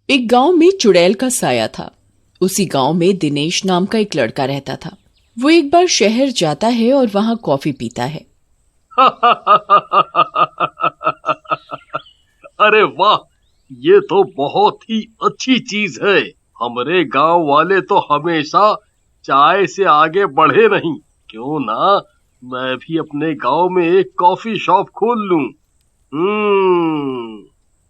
एक गांव में चुड़ैल का साया था। उसी गांव में दिनेश नाम का एक लड़का रहता था। वो एक बार शहर जाता है और वहां कॉफी पीता है। अरे वाह, ये तो बहुत ही अच्छी चीज है। हमारे गांव वाले तो हमेशा चाय से आगे बढ़े नहीं। क्यों ना मैं भी अपने गांव में एक कॉफी शॉप खोल लूं।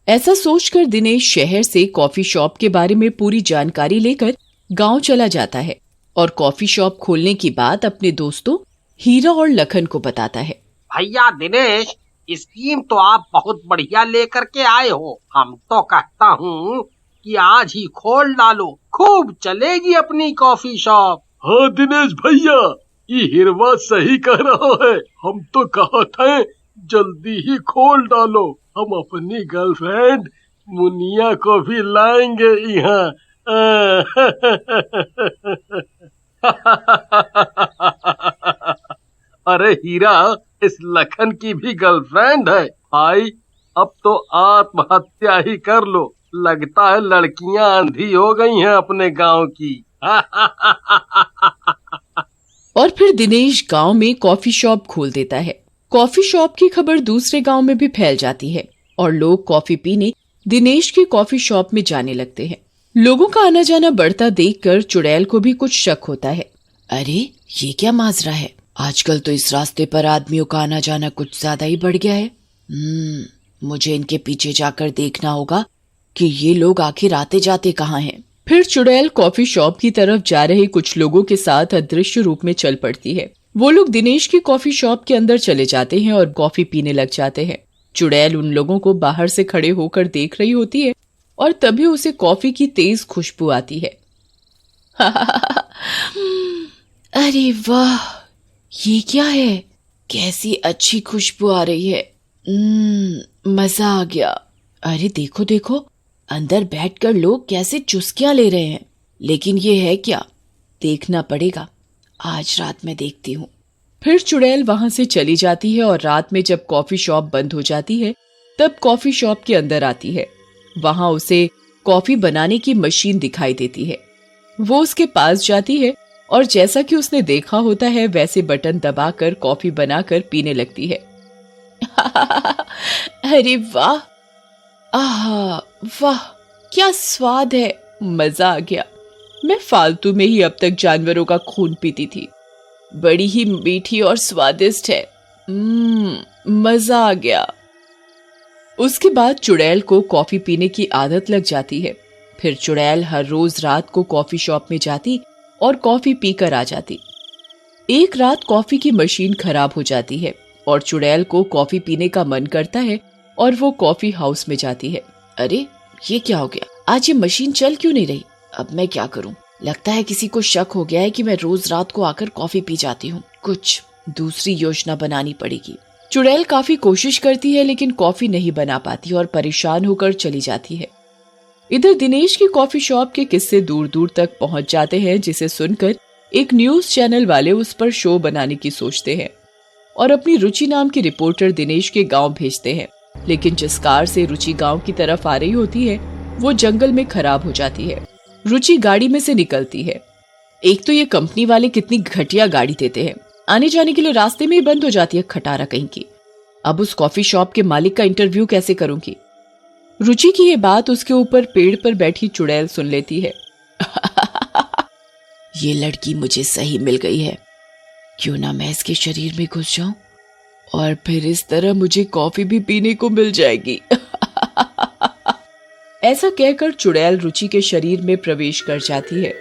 ऐसा सोचकर दिनेश शहर से कॉफी शॉप के बारे में पूरी जानकारी लेकर गांव चला जाता है और कॉफी शॉप खोलने की बात अपने दोस्तों हीरा और लखन को बताता है। भैया दिनेश, स्कीम तो आप बहुत बढ़िया लेकर के आए हो। हम तो कहता हूँ कि आज ही खोल डालो, खूब चलेगी अपनी कॉफी शॉप। हाँ दिनेश भैया, ये हिरवा सही कह रहा है। हम तो कहते हैं जल्दी ही खोल डालो। हम अपनी गर्लफ्रेंड मुनिया को भी लाएंगे यहाँ। अरे हीरा, इस लखन की भी गर्लफ्रेंड है। भाई अब तो आत्महत्या ही कर लो। लगता है लड़कियां अंधी हो गई हैं अपने गांव की। और फिर दिनेश गांव में कॉफी शॉप खोल देता है। कॉफी शॉप की खबर दूसरे गांव में भी फैल जाती है और लोग कॉफी पीने दिनेश की कॉफी शॉप में जाने लगते हैं। लोगों का आना जाना बढ़ता देखकर चुड़ैल को भी कुछ शक होता है। अरे ये क्या माजरा है, आजकल तो इस रास्ते पर आदमियों का आना जाना कुछ ज्यादा ही बढ़ गया है। मुझे इनके पीछे जाकर देखना होगा कि ये लोग आखिर आते जाते कहाँ हैं। फिर चुड़ैल कॉफी शॉप की तरफ जा रहे कुछ लोगों के साथ अदृश्य रूप में चल पड़ती है। वो लोग दिनेश की कॉफी शॉप के अंदर चले जाते हैं और कॉफी पीने लग जाते हैं। चुड़ैल उन लोगों को बाहर से खड़े होकर देख रही होती है और तभी उसे कॉफी की तेज खुशबू आती है। अरे वाह, ये क्या है, कैसी अच्छी खुशबू आ रही है। मजा आ गया। अरे देखो देखो, अंदर बैठकर लोग कैसे चुस्कियां ले रहे हैं। लेकिन ये है क्या, देखना पड़ेगा, आज रात में देखती हूँ। फिर चुड़ैल वहां से चली जाती है और रात में जब कॉफी शॉप बंद हो जाती है तब कॉफी शॉप के अंदर आती है। वहां उसे कॉफी बनाने की मशीन दिखाई देती है। वो उसके पास जाती है और जैसा कि उसने देखा होता है वैसे बटन दबाकर कॉफी बनाकर पीने लगती है। अरे वाह, आहा वाह, क्या स्वाद है, मजा आ गया। मैं फालतू में ही अब तक जानवरों का खून पीती थी। बड़ी ही मीठी और स्वादिष्ट है। मजा आ गया। उसके बाद चुड़ैल को कॉफी पीने की आदत लग जाती है। फिर चुड़ैल हर रोज रात को कॉफी शॉप में जाती और कॉफी पीकर आ जाती। एक रात कॉफी की मशीन खराब हो जाती है और चुड़ैल को कॉफी पीने का मन करता है और वो कॉफी हाउस में जाती है। अरे ये क्या हो गया, आज ये मशीन चल क्यों नहीं रही। अब मैं क्या करूं, लगता है किसी को शक हो गया है कि मैं रोज रात को आकर कॉफी पी जाती हूँ। कुछ दूसरी योजना बनानी पड़ेगी। चुड़ैल काफी कोशिश करती है लेकिन कॉफी नहीं बना पाती और परेशान होकर चली जाती है। इधर दिनेश की कॉफी शॉप के किस्से दूर दूर तक पहुंच जाते हैं, जिसे सुनकर एक न्यूज चैनल वाले उस पर शो बनाने की सोचते हैं और अपनी रुचि नाम की रिपोर्टर दिनेश के गांव भेजते हैं। लेकिन जिस कार से रुचि गांव की तरफ आ रही होती है वो जंगल में खराब हो जाती है। रुचि गाड़ी में से निकलती है। एक तो ये कंपनी वाले कितनी घटिया गाड़ी देते हैं, आने जाने के लिए रास्ते में ही बंद हो जाती है खटारा कहीं की। अब उस कॉफी शॉप के मालिक का इंटरव्यू कैसे करूंगी। रुचि की ये बात उसके ऊपर पेड़ पर बैठी चुड़ैल सुन लेती है। ये लड़की मुझे सही मिल गई है, क्यों ना मैं इसके शरीर में घुस जाऊं और फिर इस तरह मुझे कॉफी भी पीने को मिल जाएगी। ऐसा कहकर चुड़ैल रुचि के शरीर में प्रवेश कर जाती है।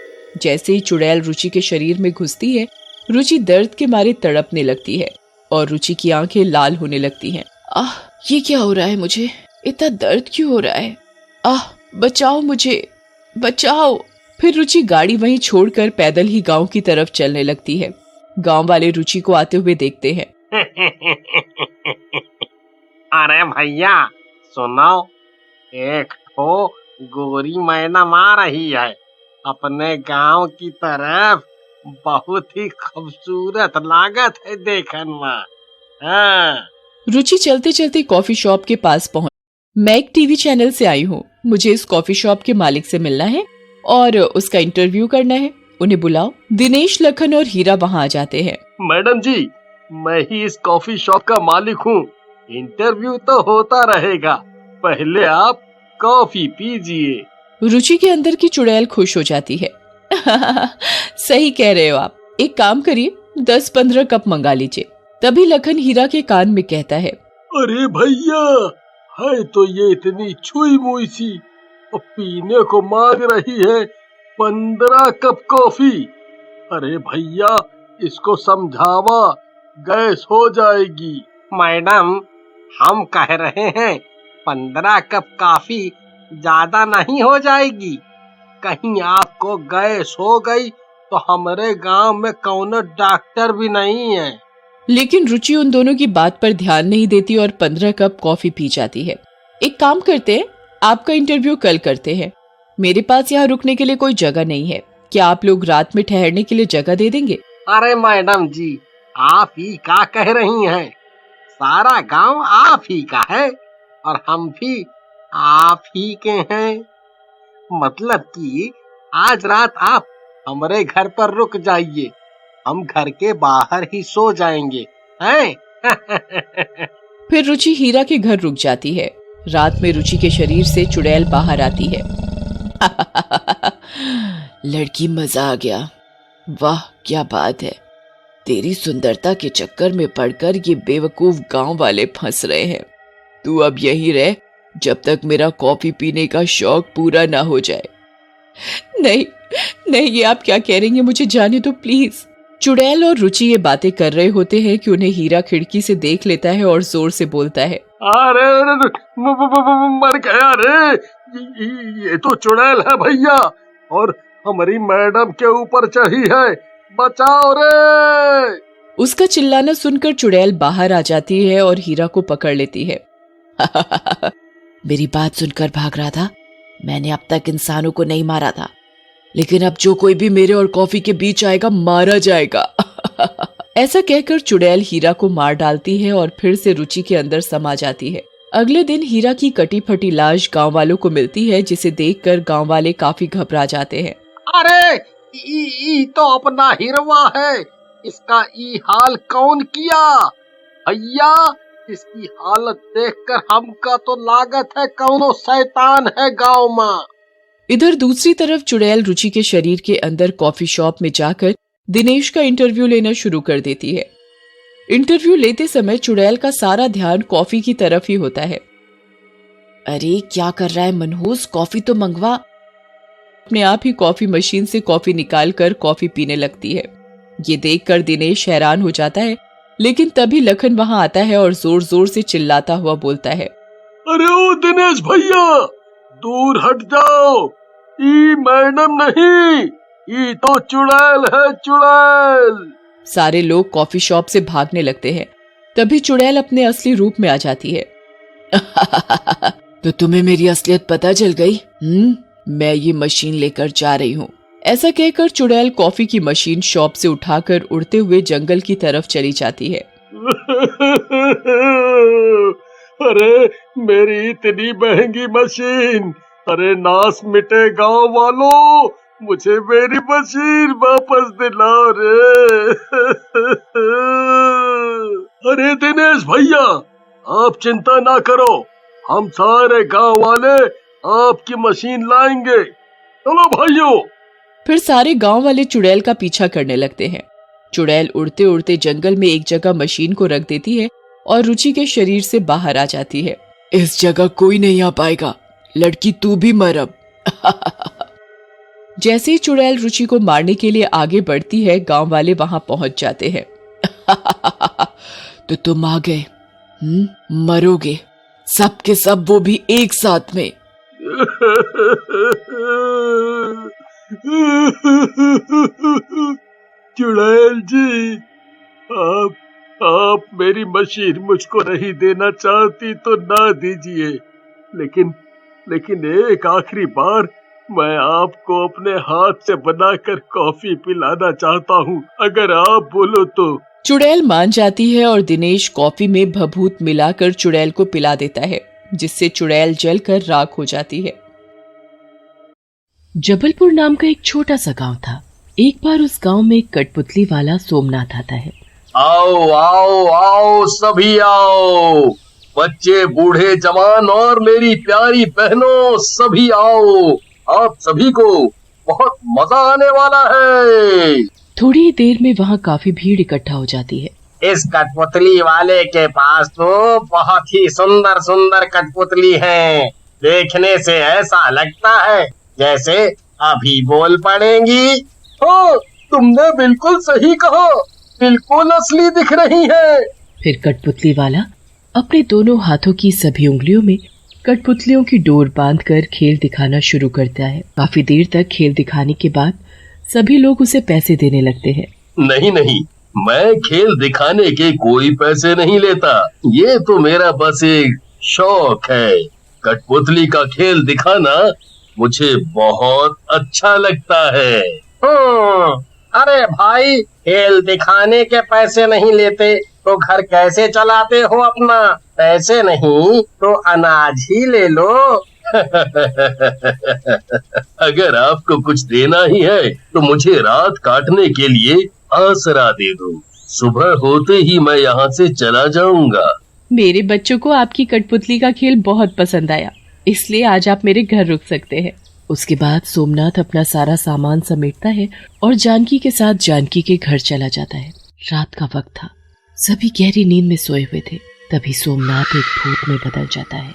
जैसे ही चुड़ैल रुचि के शरीर में घुसती है, रुचि दर्द के मारे तड़पने लगती है और रुचि की आंखें लाल होने लगती हैं। आह, ये क्या हो रहा है, मुझे इतना दर्द क्यों हो रहा है। आह, बचाओ मुझे, बचाओ। फिर रुचि गाड़ी वहीं छोड़कर पैदल ही गांव की तरफ चलने लगती है। गांव वाले रुचि को आते हुए देखते हैं। अरे भैया सुनो, एक तो गोरी मैना मार रही है अपने गांव की तरफ। बहुत ही खूबसूरत लागत है देखन में। हाँ। रुचि चलते चलते कॉफी शॉप के पास पहुंच। मैं एक टीवी चैनल से आई हूँ, मुझे इस कॉफी शॉप के मालिक से मिलना है और उसका इंटरव्यू करना है। उन्हें बुलाओ। दिनेश, लखन और हीरा वहाँ आ जाते हैं। मैडम जी, मैं ही इस कॉफी शॉप का मालिक हूँ। इंटरव्यू तो होता रहेगा, पहले आप कॉफी पीजिए। रुचि के अंदर की चुड़ैल खुश हो जाती है। सही कह रहे हो आप। एक काम करिए, 10-15 कप मंगा लीजिए। तभी लखन हीरा के कान में कहता है, अरे भैया, है तो ये इतनी छुई मुई सी, और पीने को मांग रही है 15 कप कॉफी। अरे भैया, इसको समझावा, गैस हो जाएगी। मैडम, हम कह रहे हैं 15 कप कॉफी ज्यादा नहीं हो जाएगी? कहीं आपको गैस हो गई तो हमारे गांव में कौन डॉक्टर भी नहीं है। लेकिन रुचि उन दोनों की बात पर ध्यान नहीं देती और 15 कप कॉफी पी जाती है। एक काम करते हैं, आपका इंटरव्यू कल करते हैं। मेरे पास यहाँ रुकने के लिए कोई जगह नहीं है। क्या आप लोग रात में ठहरने के लिए जगह दे देंगे? अरे मैडम जी, आप ही क्या कह रही हैं? सारा गांव आप ही का है और हम भी आप ही के हैं। मतलब कि आज रात आप हमारे घर पर रुक जाइए, हम घर के बाहर ही सो जाएंगे, हैं? फिर रुचि हीरा के घर रुक जाती है। रात में रुचि के शरीर से चुड़ैल बाहर आती है। लड़की, मजा आ गया। वाह, क्या बात है। तेरी सुंदरता के चक्कर में पड़कर ये बेवकूफ गांव वाले फंस रहे हैं। तू अब यहीं रह जब तक मेरा कॉफी पीने का शौक पूरा ना हो जाए। नहीं नहीं, ये आप क्या कह रही हैं? मुझे जाने दो प्लीज। चुड़ैल और रुचि ये बातें कर रहे होते हैं कि उन्हें हीरा खिड़की से देख लेता है और जोर से बोलता है, अरे मर गया रे, ये तो चुड़ैल है भैया, और हमारी मैडम के ऊपर चढ़ी है, बचाओ रे। उसका चिल्लाना सुनकर चुड़ैल बाहर आ जाती है और हीरा को पकड़ लेती है। मेरी बात सुनकर भाग रहा था? मैंने अब तक इंसानों को नहीं मारा था, लेकिन अब जो कोई भी मेरे और कॉफी के बीच आएगा मारा जाएगा। ऐसा कहकर चुड़ैल हीरा को मार डालती है और फिर से रुचि के अंदर समा जाती है। अगले दिन हीरा की कटी फटी लाश गांव वालों को मिलती है, जिसे देखकर गांव वाले काफी घबरा जाते हैं। अरे ई तो अपना हिरवा है, इसका ई हाल कौन किया? भैया, इसकी हालत देखकर हमका तो लागत है कौनो शैतान है गांव में। इधर दूसरी तरफ चुड़ैल रुचि के शरीर के अंदर कॉफी शॉप में जाकर दिनेश का इंटरव्यू लेना शुरू कर देती है। इंटरव्यू लेते समय चुड़ैल का सारा ध्यान कॉफी की तरफ ही होता है। अरे क्या कर रहा है मनहूस, कॉफी तो मंगवा। अपने आप ही कॉफी मशीन से कॉफी निकालकर कॉफी पीने लगती है। ये देखकर दिनेश हैरान हो जाता है, लेकिन तभी लखन वहां आता है और जोर जोर से चिल्लाता हुआ बोलता है, अरे ओ दिनेश भैया, दूर हट जाओ, ई मैडम नहीं, ई तो चुड़ैल है, चुड़ैल। सारे लोग कॉफी शॉप से भागने लगते हैं। तभी चुड़ैल अपने असली रूप में आ जाती है। तो तुम्हें मेरी असलियत पता चल गई? मैं ये मशीन लेकर जा रही हूँ। ऐसा कहकर चुड़ैल कॉफी की मशीन शॉप से उठाकर उड़ते हुए जंगल की तरफ चली जाती है। अरे मेरी इतनी महंगी मशीन, अरे नाश मिटे गांव वालों, मुझे मेरी मशीन वापस दिलाओ रे। अरे दिनेश भैया, आप चिंता ना करो, हम सारे गांव वाले आपकी मशीन लाएंगे, चलो भाइयों। फिर सारे गांव वाले चुड़ैल का पीछा करने लगते हैं। चुड़ैल उड़ते उड़ते जंगल में एक जगह मशीन को रख देती है और रुचि के शरीर से बाहर आ जाती है। इस जगह कोई नहीं आ पाएगा, लड़की तू भी मर अब। जैसे ही चुड़ैल रुचि को मारने के लिए आगे बढ़ती है, गांव वाले वहां पहुंच जाते हैं। तो तुम आ गए, मरोगे सब के सब, वो भी एक साथ में। चुड़ैल जी, आप मेरी मशीन मुझको नहीं देना चाहती तो ना दीजिए, लेकिन एक आखिरी बार मैं आपको अपने हाथ से बनाकर कॉफी पिलाना चाहता हूँ, अगर आप बोलो तो। चुड़ैल मान जाती है और दिनेश कॉफी में भभूत मिलाकर चुड़ैल को पिला देता है, जिससे चुड़ैल जलकर राख हो जाती है। जबलपुर नाम का एक छोटा सा गांव था। एक बार उस गांव में एक कठपुतली वाला सोमनाथ आता है। आओ आओ आओ सभी आओ, बच्चे बूढ़े जवान और मेरी प्यारी बहनों सभी आओ, आप सभी को बहुत मजा आने वाला है। थोड़ी ही देर में वहाँ काफी भीड़ इकट्ठा हो जाती है। इस कठपुतली वाले के पास तो बहुत ही सुंदर सुंदर कठपुतली हैं। देखने से ऐसा लगता है जैसे अभी बोल पड़ेंगी। हाँ, तुमने बिल्कुल सही कहा, बिल्कुल असली दिख रही है। फिर कठपुतली वाला अपने दोनों हाथों की सभी उंगलियों में कठपुतलियों की डोर बांधकर खेल दिखाना शुरू करता है। काफी देर तक खेल दिखाने के बाद सभी लोग उसे पैसे देने लगते हैं। नहीं नहीं, मैं खेल दिखाने के कोई पैसे नहीं लेता, ये तो मेरा बस एक शौक है। कठपुतली का खेल दिखाना मुझे बहुत अच्छा लगता है। अरे भाई, खेल दिखाने के पैसे नहीं लेते तो घर कैसे चलाते हो अपना? पैसे नहीं तो अनाज ही ले लो। अगर आपको कुछ देना ही है तो मुझे रात काटने के लिए आसरा दे दो, सुबह होते ही मैं यहाँ से चला जाऊंगा। मेरे बच्चों को आपकी कठपुतली का खेल बहुत पसंद आया, इसलिए आज आप मेरे घर रुक सकते हैं। उसके बाद सोमनाथ अपना सारा सामान समेटता है और जानकी के साथ जानकी के घर चला जाता है। रात का वक्त था, सभी गहरी नींद में सोए हुए थे। तभी सोमनाथ एक भूत में बदल जाता है।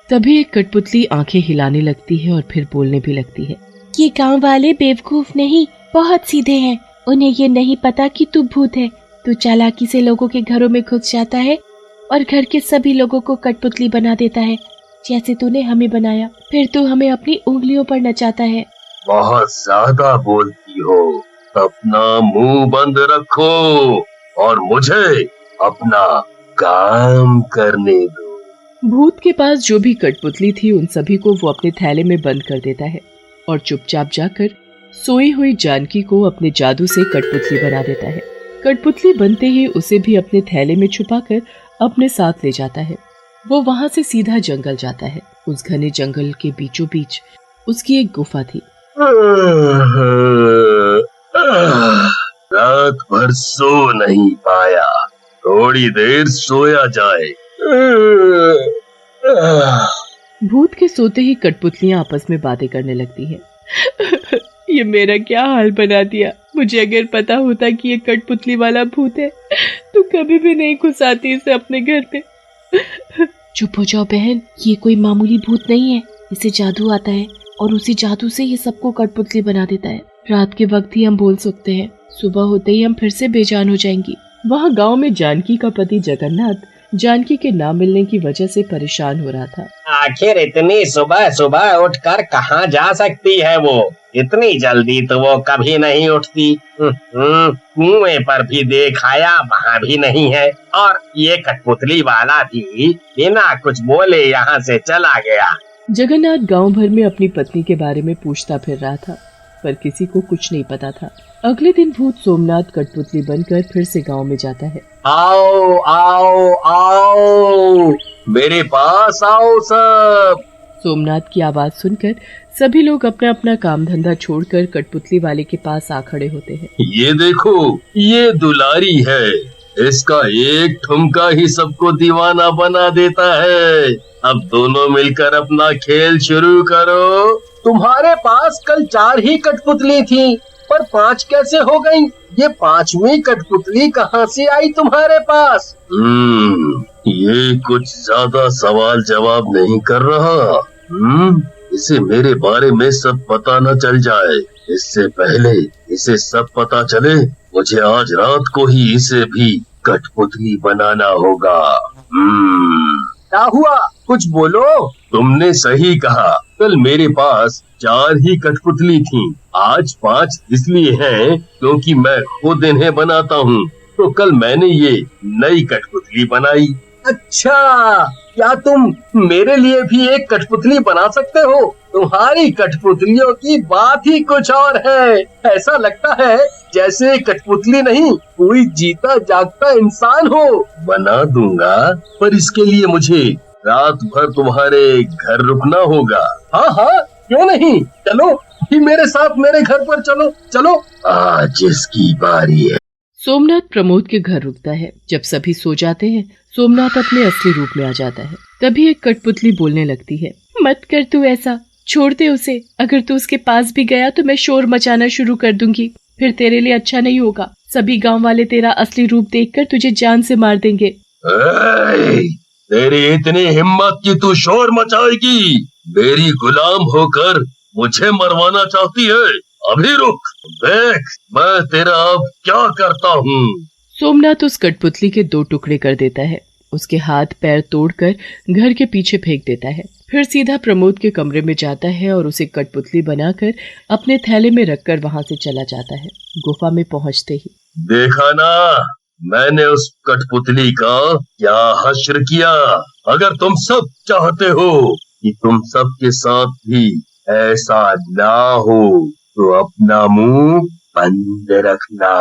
तभी एक कठपुतली आंखें हिलाने लगती है और फिर बोलने भी लगती है। ये गांव वाले बेवकूफ नहीं, बहुत सीधे हैं। उन्हें ये नहीं पता कि तू भूत है। तू चालाकी से लोगों के घरों में घुस जाता है और घर के सभी लोगों को कठपुतली बना देता है, जैसे तूने हमें बनाया। फिर तू हमें अपनी उंगलियों पर नचाता है। बहुत ज्यादा बोलती हो, अपना मुंह बंद रखो और मुझे अपना काम करने दो। भूत के पास जो भी कठपुतली थी उन सभी को वो अपने थैले में बंद कर देता है और चुपचाप जाकर सोई हुई जानकी को अपने जादू से कठपुतली बना देता है। कठपुतली बनते ही उसे भी अपने थैले में छुपाकर अपने साथ ले जाता है। वो वहाँ से सीधा जंगल जाता है। उस घने जंगल के बीचों बीच उसकी एक गुफा थी। रात भर सो नहीं पाया, थोड़ी देर सोया जाए। भूत के सोते ही कठपुतलियां आपस में बातें करने लगती हैं। ये मेरा क्या हाल बना दिया। मुझे अगर पता होता कि ये कठपुतली वाला भूत है तो कभी भी नहीं घुसाती इसे अपने घर पे। चुप हो जाओ बहन, ये कोई मामूली भूत नहीं है। इसे जादू आता है और उसी जादू से ये सबको कठपुतली बना देता है। रात के वक्त ही हम बोल सकते हैं, सुबह होते ही हम फिर से बेजान हो जाएंगी। वहाँ गांव में जानकी का पति जगन्नाथ जानकी के ना मिलने की वजह से परेशान हो रहा था। आखिर इतनी सुबह सुबह उठकर कहाँ जा सकती है वो? इतनी जल्दी तो वो कभी नहीं उठती। कुएं पर भी देखाया, वहाँ भी नहीं है। और ये कठपुतली वाला भी बिना कुछ बोले यहाँ से चला गया। जगन्नाथ गांव भर में अपनी पत्नी के बारे में पूछता फिर रहा था, पर किसी को कुछ नहीं पता था। अगले दिन भूत सोमनाथ कठपुतली बनकर फिर से गांव में जाता है। आओ आओ आओ, मेरे पास आओ सब। सोमनाथ की आवाज सुनकर सभी लोग अपना अपना काम धंधा छोड़कर कठपुतली वाले के पास आ खड़े होते हैं। ये देखो, ये दुलारी है, इसका एक ठुमका ही सबको दीवाना बना देता है। अब दोनों मिलकर अपना खेल शुरू करो। तुम्हारे पास कल 4 ही कठपुतली थी, पर 5 कैसे हो गई? ये 5वीं कठपुतली कहाँ से आई तुम्हारे पास? ये कुछ ज्यादा सवाल जवाब नहीं कर रहा। इसे मेरे बारे में सब पता न चल जाए। इससे पहले इसे सब पता चले, मुझे आज रात को ही इसे भी कठपुतली बनाना होगा। क्या हुआ? कुछ बोलो। तुमने सही कहा, कल मेरे पास 4 ही कठपुतली थी। आज 5 इसलिए हैं क्योंकि मैं खुद इन्हें बनाता हूँ। तो कल मैंने ये नई कठपुतली बनाई। अच्छा, क्या तुम मेरे लिए भी एक कठपुतली बना सकते हो? तुम्हारी कठपुतलियों की बात ही कुछ और है। ऐसा लगता है जैसे कठपुतली नहीं, कोई जीता जागता इंसान हो। बना दूंगा, पर इसके लिए मुझे रात भर तुम्हारे घर रुकना होगा। हाँ हाँ, क्यों नहीं, चलो ही मेरे साथ मेरे घर पर चलो चलो। आज इसकी बारी है। सोमनाथ प्रमोद के घर रुकता है। जब सभी सो जाते हैं, सोमनाथ अपने असली रूप में आ जाता है। तभी एक कठपुतली बोलने लगती है, मत कर तू ऐसा, छोड़ दे उसे। अगर तू उसके पास भी गया तो मैं शोर मचाना शुरू कर दूंगी, फिर तेरे लिए अच्छा नहीं होगा। सभी गांव वाले तेरा असली रूप देखकर तुझे जान से मार देंगे। तेरी इतनी हिम्मत कि तू शोर मचाएगी? मेरी गुलाम होकर मुझे मरवाना चाहती है? अभी रुक, देख मैं तेरा अब क्या करता हूँ। सोमनाथ उस कठपुतली के 2 टुकड़े कर देता है, उसके हाथ पैर तोड़कर घर के पीछे फेंक देता है। फिर सीधा प्रमोद के कमरे में जाता है और उसे कठपुतली बनाकर अपने थैले में रखकर वहाँ से चला जाता है। गुफा में पहुँचते ही, देखा ना, मैंने उस कठपुतली का क्या हश्र किया। अगर तुम सब चाहते हो कि तुम सब के साथ भी ऐसा ना हो तो अपना मुंह बंद रखना।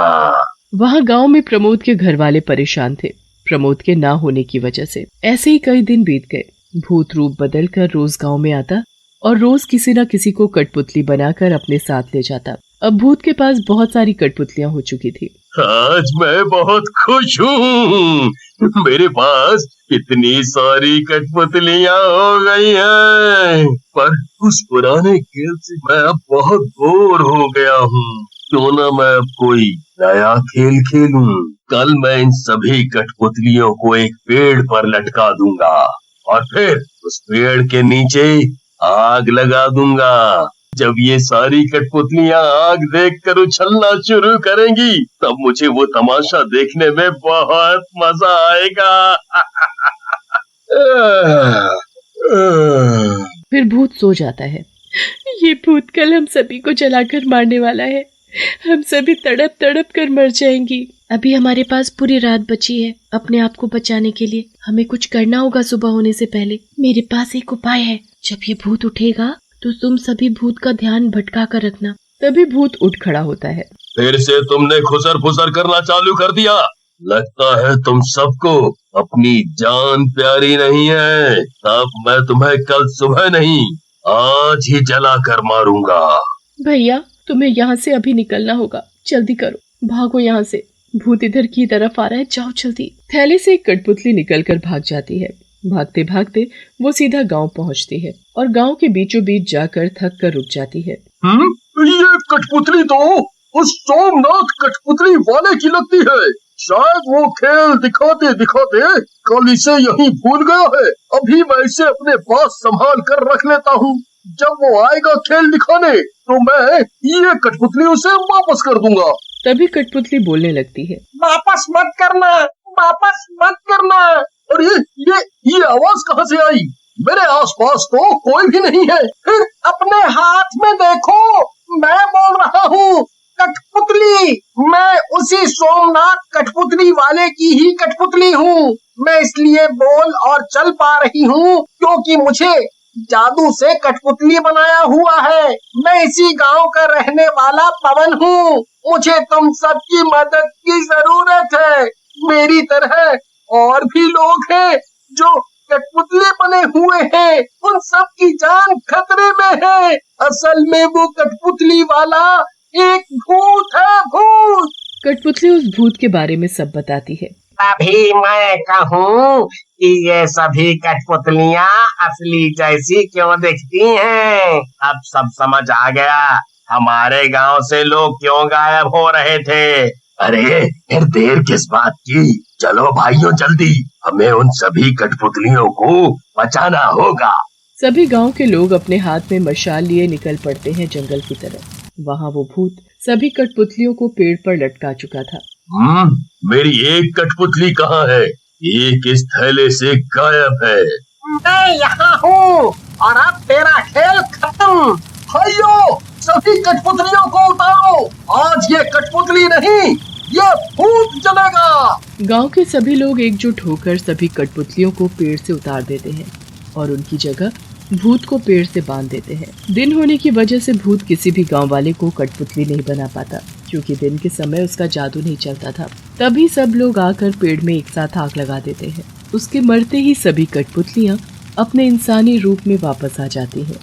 वहाँ गांव में प्रमोद के घर वाले परेशान थे प्रमोद के ना होने की वजह से। ऐसे ही कई दिन बीत गए। भूत रूप बदलकर रोज गांव में आता और रोज किसी न किसी को कठपुतली बनाकर अपने साथ ले जाता। अब भूत के पास बहुत सारी कठपुतलियां हो चुकी थी। आज मैं बहुत खुश हूँ, मेरे पास इतनी सारी कठपुतलियां हो गई हैं। पर उस पुराने खेल से मैं अब बहुत बोर हो गया हूँ। क्यों ना मैं अब कोई नया खेल खेलूं। कल मैं इन सभी कठपुतलियों को एक पेड़ पर लटका दूंगा और फिर उस पेड़ के नीचे आग लगा दूंगा। जब ये सारी कठपुतलियां आग देखकर उछलना शुरू करेंगी तब मुझे वो तमाशा देखने में बहुत मजा आएगा। फिर भूत सो जाता है। ये भूत कल हम सभी को जलाकर मारने वाला है। हम सभी तड़प तड़प कर मर जाएंगी। अभी हमारे पास पूरी रात बची है अपने आप को बचाने के लिए। हमें कुछ करना होगा सुबह होने से पहले। मेरे पास एक उपाय है। जब ये भूत उठेगा तो तुम सभी भूत का ध्यान भटका कर रखना। तभी भूत उठ खड़ा होता है। फिर से तुमने खुसर फुसर करना चालू कर दिया। लगता है तुम सबको अपनी जान प्यारी नहीं है। अब मैं तुम्हें कल सुबह नहीं आज ही जला कर मारूंगा। भैया तुम्हें यहाँ से अभी निकलना होगा, जल्दी करो, भागो यहाँ से। भूत इधर की तरफ आ रहा है, जाओ जल्दी। थैले से एक कठपुतली निकलकर भाग जाती है। भागते भागते वो सीधा गांव पहुंचती है और गांव के बीचों बीच जाकर थक कर रुक जाती है। ये कठपुतली तो उस सोमनाथ कठपुतली वाले की लगती है। शायद वो खेल दिखाते दिखाते कल इसे यहीं भूल गया है। अभी मैं इसे अपने पास संभाल कर रख लेता हूँ। जब वो आएगा खेल दिखाने तो मैं ये कठपुतली उसे वापस कर दूंगा। तभी कठपुतली बोलने लगती है, वापस मत करना, वापस मत करना। और ये आवाज कहाँ से आई? मेरे आसपास तो कोई भी नहीं है। अपने हाथ में देखो, मैं बोल रहा हूँ कठपुतली। मैं उसी सोमनाथ कठपुतली वाले की ही कठपुतली हूँ। मैं इसलिए बोल और चल पा रही हूँ क्योंकि मुझे जादू से कठपुतली बनाया हुआ है। मैं इसी गांव का रहने वाला पवन हूँ। मुझे तुम सबकी मदद की जरूरत है। मेरी तरह और भी लोग हैं जो कठपुतली बने हुए हैं। उन सब की जान खतरे में है। असल में वो कठपुतली वाला एक भूत है, भूत। कठपुतली उस भूत के बारे में सब बताती है। तभी मैं कहूँ कि ये सभी कठपुतलियाँ असली जैसी क्यों दिखती हैं। अब सब समझ आ गया हमारे गांव से लोग क्यों गायब हो रहे थे। अरे फिर देर किस बात की? चलो भाइयों जल्दी, हमें उन सभी कठपुतलियों को बचाना होगा। सभी गांव के लोग अपने हाथ में मशाल लिए निकल पड़ते हैं जंगल की तरफ। वहाँ वो भूत सभी कठपुतलियों को पेड़ पर लटका चुका था। मेरी एक कठपुतली कहाँ है? एक इस थैले से गायब है। मैं यहाँ हूँ और अब तेरा खेल खत्म। भाइयों सभी कठपुतलियों को उतारो। आज ये कठपुतली नहीं, ये भूत जलेगा। गांव के सभी लोग एकजुट होकर सभी कठपुतलियों को पेड़ से उतार देते हैं और उनकी जगह भूत को पेड़ से बांध देते हैं। दिन होने की वजह से भूत किसी भी गांव वाले को कठपुतली नहीं बना पाता क्योंकि दिन के समय उसका जादू नहीं चलता था। तभी सब लोग आकर पेड़ में एक साथ आग लगा देते हैं। उसके मरते ही सभी कठपुतलियां अपने इंसानी रूप में वापस आ जाती है।